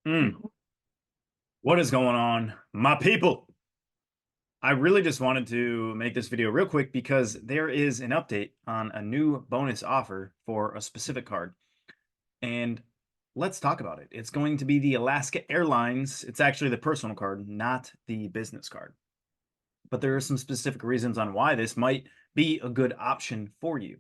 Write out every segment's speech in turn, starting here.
What is going on, my people? I really just wanted to make this video real quick because there is an update on a new bonus offer for a specific card. And let's talk about it. It's going to be the Alaska Airlines. It's actually the personal card, not the business card. But there are some specific reasons on why this might be a good option for you.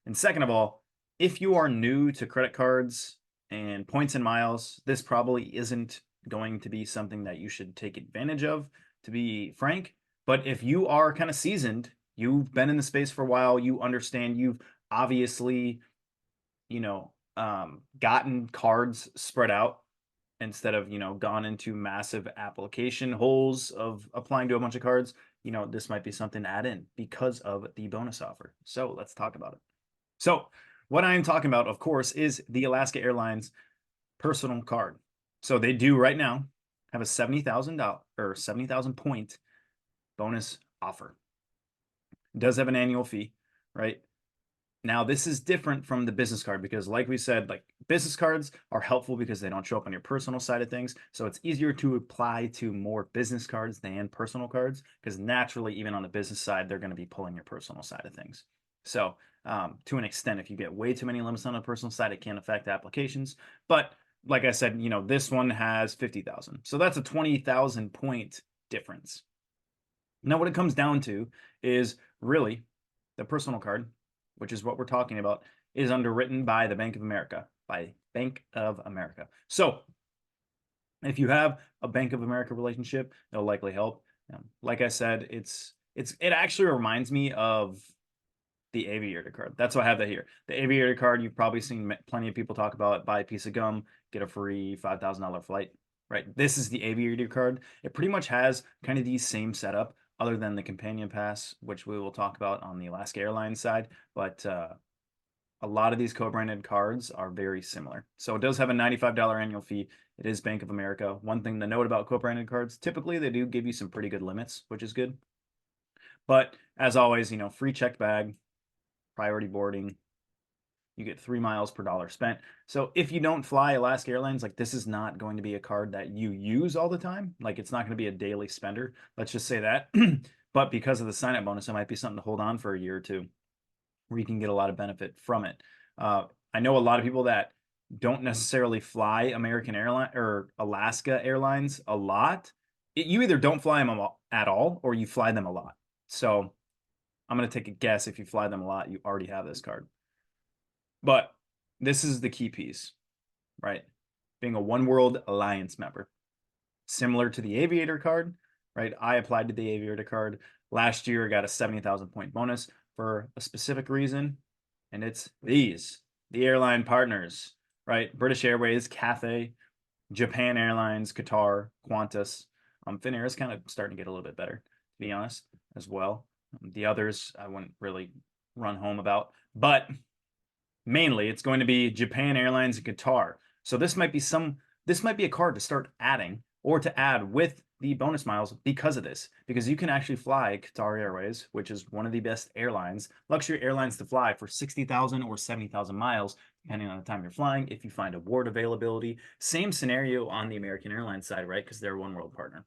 And second of all, if you are new to credit cards and points and miles, this probably isn't going to be something that you should take advantage of, to be frank. But if you are kind of seasoned, you've been in the space for a while, you understand, you've obviously, gotten cards spread out instead of, gone into massive application holes of applying to a bunch of cards, this might be something to add in because of the bonus offer. So let's talk about it. So what I'm talking about, of course, is the Alaska Airlines personal card. So they do right now have a $70,000 or 70,000 point bonus offer. It does have an annual fee, right? Now, this is different from the business card because, like we said, like business cards are helpful because they don't show up on your personal side of things. So it's easier to apply to more business cards than personal cards because naturally, even on the business side, they're going to be pulling your personal side of things. So, to an extent, if you get way too many limits on the personal side, it can affect applications. But like I said, this one has 50,000. So that's a 20,000 point difference. Now, what it comes down to is really the personal card, which is what we're talking about, is underwritten by the Bank of America, So if you have a Bank of America relationship, it'll likely help. Like I said, it actually reminds me of the aviator card. That's why I have that here. The aviator card, you've probably seen plenty of people talk about. Buy a piece of gum, get a free $5,000 flight, right? This is the aviator card. It pretty much has kind of the same setup other than the companion pass, which we will talk about on the Alaska Airlines side. But a lot of these co-branded cards are very similar. So it does have a $95 annual fee. It is Bank of America. One thing to note about co-branded cards, typically they do give you some pretty good limits, which is good. But as always, free checked bag, priority boarding. You get 3 miles per dollar spent. So if you don't fly Alaska Airlines, like this is not going to be a card that you use all the time. Like it's not going to be a daily spender. Let's just say that. But because of the sign-up bonus, it might be something to hold on for a year or two where you can get a lot of benefit from it. I know a lot of people that don't necessarily fly American Airline or Alaska Airlines a lot. You either don't fly them at all or you fly them a lot. So I'm going to take a guess if you fly them a lot, you already have this card. But this is the key piece, right? Being a OneWorld Alliance member. Similar to the Aviator card, right? I applied to the Aviator card last year. I got a 70,000 point bonus for a specific reason. And it's the airline partners, right? British Airways, Cathay, Japan Airlines, Qatar, Qantas. Finnair is kind of starting to get a little bit better, to be honest, as well. The others I wouldn't really run home about. But mainly it's going to be Japan Airlines and Qatar. So this might be a card to start adding or to add with the bonus miles because of this, because you can actually fly Qatar Airways, which is one of the best airlines, luxury airlines to fly for 60,000 or 70,000 miles, depending on the time you're flying, if you find award availability. Same scenario on the American Airlines side, right? Because they're a OneWorld partner.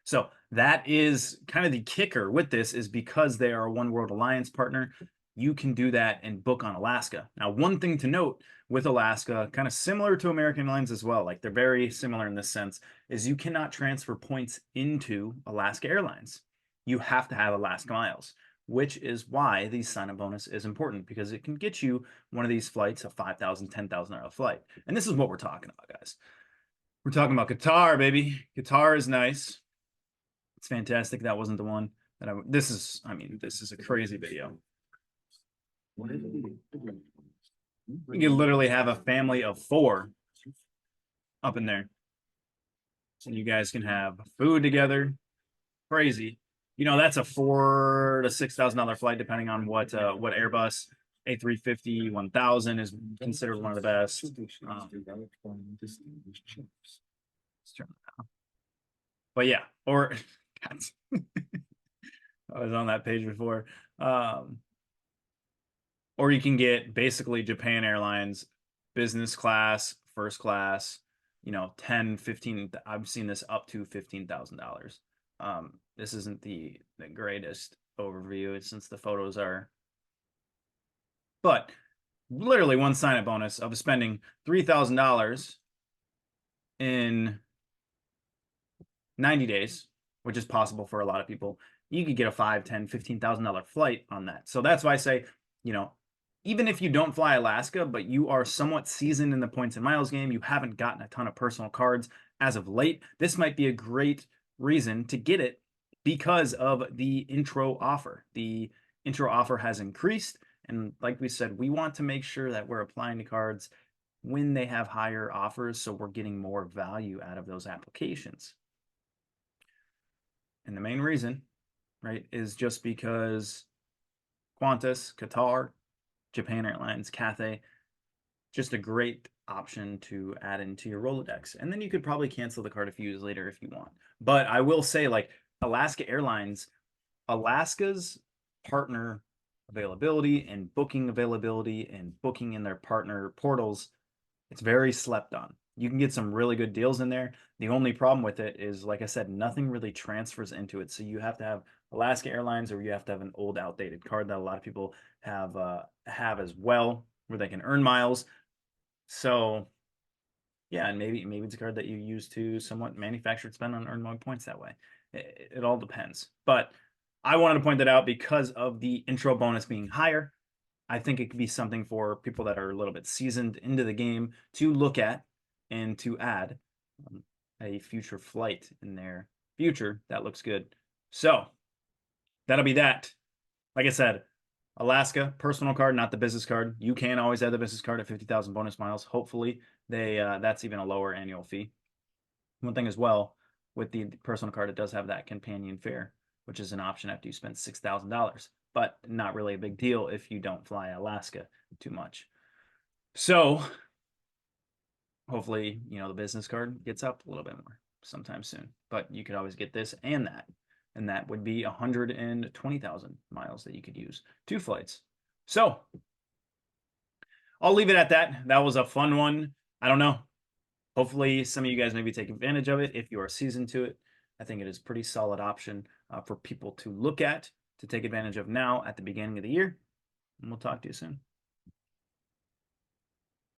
So that is kind of the kicker with this, is because they are a OneWorld Alliance partner, you can do that and book on Alaska. Now, one thing to note with Alaska, kind of similar to American Airlines as well, like they're very similar in this sense, is you cannot transfer points into Alaska Airlines. You have to have Alaska miles, which is why the sign-up bonus is important, because it can get you one of these flights, a $5,000, $10,000 flight. And this is what we're talking about, guys. We're talking about Qatar, baby. Qatar is nice. It's fantastic. That wasn't the one that this is a crazy video. You can literally have a family of 4 up in there. And you guys can have food together. Crazy. That's a $4,000 to $6,000 flight, depending on what Airbus A350 1000 is considered one of the best. But yeah, or I was on that page before. Or you can get basically Japan Airlines business class, first class, 10, 15, I've seen this up to $15,000. This isn't the greatest overview since the photos are, but literally one sign-up bonus of spending $3,000 in 90 days, which is possible for a lot of people. You could get a $5, $10, $15,000 flight on that. So that's why I say, even if you don't fly Alaska, but you are somewhat seasoned in the points and miles game, you haven't gotten a ton of personal cards as of late, this might be a great reason to get it because of the intro offer. The intro offer has increased. And like we said, we want to make sure that we're applying to cards when they have higher offers, so we're getting more value out of those applications. And the main reason, right, is just because Qantas, Qatar, Japan Airlines, Cathay, just a great option to add into your Rolodex. And then you could probably cancel the card a few years later if you want. But I will say, like, Alaska Airlines, Alaska's partner availability and booking in their partner portals, it's very slept on. You can get some really good deals in there. The only problem with it is, like I said, nothing really transfers into it. So you have to have Alaska Airlines, or you have to have an old outdated card that a lot of people have as well, where they can earn miles. So yeah, and maybe it's a card that you use to somewhat manufactured spend on earn more points that way. It all depends. But I wanted to point that out because of the intro bonus being higher. I think it could be something for people that are a little bit seasoned into the game to look at and to add a future flight in their future that looks good. So that'll be that. Like I said, Alaska personal card, not the business card. You can always add the business card at 50,000 bonus miles. Hopefully, that's even a lower annual fee. One thing as well with the personal card, it does have that companion fare, which is an option after you spend $6,000, but not really a big deal if you don't fly Alaska too much. So hopefully, the business card gets up a little bit more sometime soon. But you could always get this and that. And that would be 120,000 miles that you could use. 2 flights. So I'll leave it at that. That was a fun one. I don't know. Hopefully some of you guys maybe take advantage of it if you are seasoned to it. I think it is a pretty solid option for people to look at, to take advantage of now at the beginning of the year. And we'll talk to you soon.